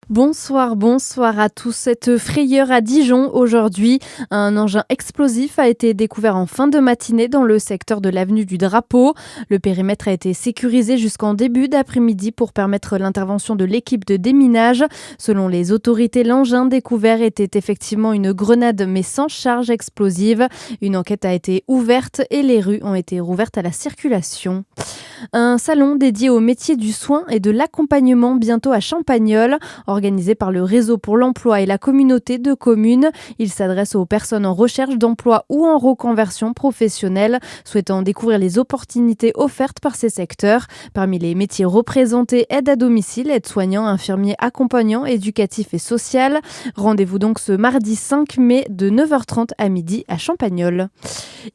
Bonsoir à tous. Cette frayeur à Dijon aujourd'hui. Un engin explosif a été découvert en fin de matinée dans le secteur de l'avenue du Drapeau. Le périmètre a été sécurisé jusqu'en début d'après-midi pour permettre l'intervention de l'équipe de déminage. Selon les autorités, l'engin découvert était effectivement une grenade mais sans charge explosive. Une enquête a été ouverte et les rues ont été rouvertes à la circulation. Un salon dédié au métier du soin et de l'accompagnement bientôt à Champagnole, organisé par le Réseau pour l'emploi et la communauté de communes. Il s'adresse aux personnes en recherche d'emploi ou en reconversion professionnelle, souhaitant découvrir les opportunités offertes par ces secteurs. Parmi les métiers représentés, aide à domicile, aide-soignant, infirmier, accompagnant, éducatif et social. Rendez-vous donc ce mardi 5 mai de 9h30 à midi à Champagnole.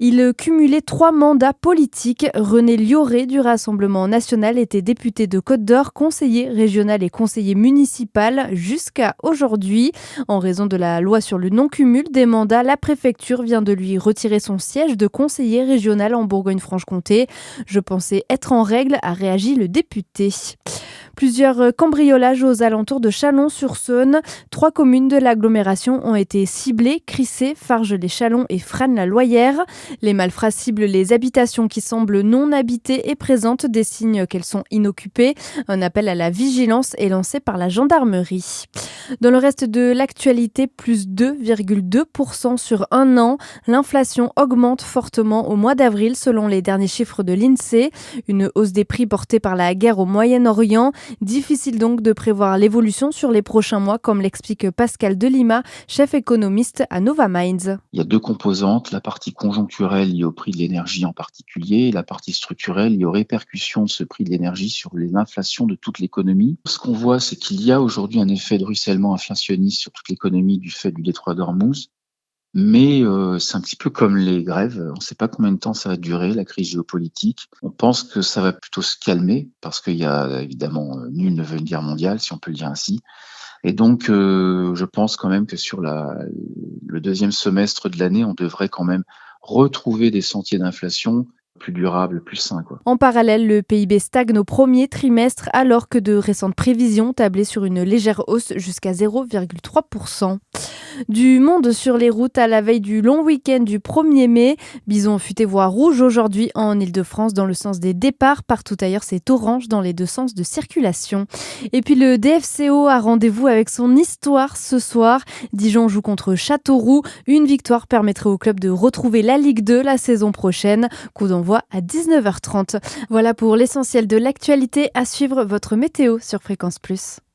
Il cumulait 3 mandats politiques. René Lioré du Rassemblement national était député de Côte-d'Or, conseiller régional et conseiller municipal jusqu'à aujourd'hui. En raison de la loi sur le non-cumul des mandats, la préfecture vient de lui retirer son siège de conseiller régional en Bourgogne-Franche-Comté. Je pensais être en règle, a réagi le député. Plusieurs cambriolages aux alentours de Chalon-sur-Saône. 3 communes de l'agglomération ont été ciblées: Crissé, Farges-les-Chalons et Frasnes-la-Loyère. Les malfrats ciblent les habitations qui semblent non habitées et présentent des signes qu'elles sont inoccupées. Un appel à la vigilance est lancé par la gendarmerie. Dans le reste de l'actualité, plus 2,2% sur un an. L'inflation augmente fortement au mois d'avril selon les derniers chiffres de l'INSEE. Une hausse des prix portée par la guerre au Moyen-Orient. Difficile donc de prévoir l'évolution sur les prochains mois, comme l'explique Pascal Delima, chef économiste à Nova Minds. Il y a 2 composantes, la partie conjoncturelle liée au prix de l'énergie en particulier et la partie structurelle liée aux répercussions de ce prix de l'énergie sur l'inflation de toute l'économie. Ce qu'on voit, c'est qu'il y a aujourd'hui un effet de ruissellement inflationniste sur toute l'économie du fait du détroit d'Ormuz. Mais c'est un petit peu comme les grèves, on ne sait pas combien de temps ça va durer, la crise géopolitique. On pense que ça va plutôt se calmer parce qu'il y a évidemment, nul ne veut une guerre mondiale, si on peut le dire ainsi. Et donc je pense quand même que sur le deuxième semestre de l'année, on devrait quand même retrouver des sentiers d'inflation plus durables, plus sains, quoi. En parallèle, le PIB stagne au premier trimestre alors que de récentes prévisions tablaient sur une légère hausse jusqu'à 0,3%. Du monde sur les routes à la veille du long week-end du 1er mai. Bison futé voie rouge aujourd'hui en Ile-de-France dans le sens des départs. Partout ailleurs, c'est orange dans les deux sens de circulation. Et puis le DFCO a rendez-vous avec son histoire ce soir. Dijon joue contre Châteauroux. Une victoire permettrait au club de retrouver la Ligue 2 la saison prochaine. Coup d'envoi à 19h30. Voilà pour l'essentiel de l'actualité. À suivre votre météo sur Fréquence Plus.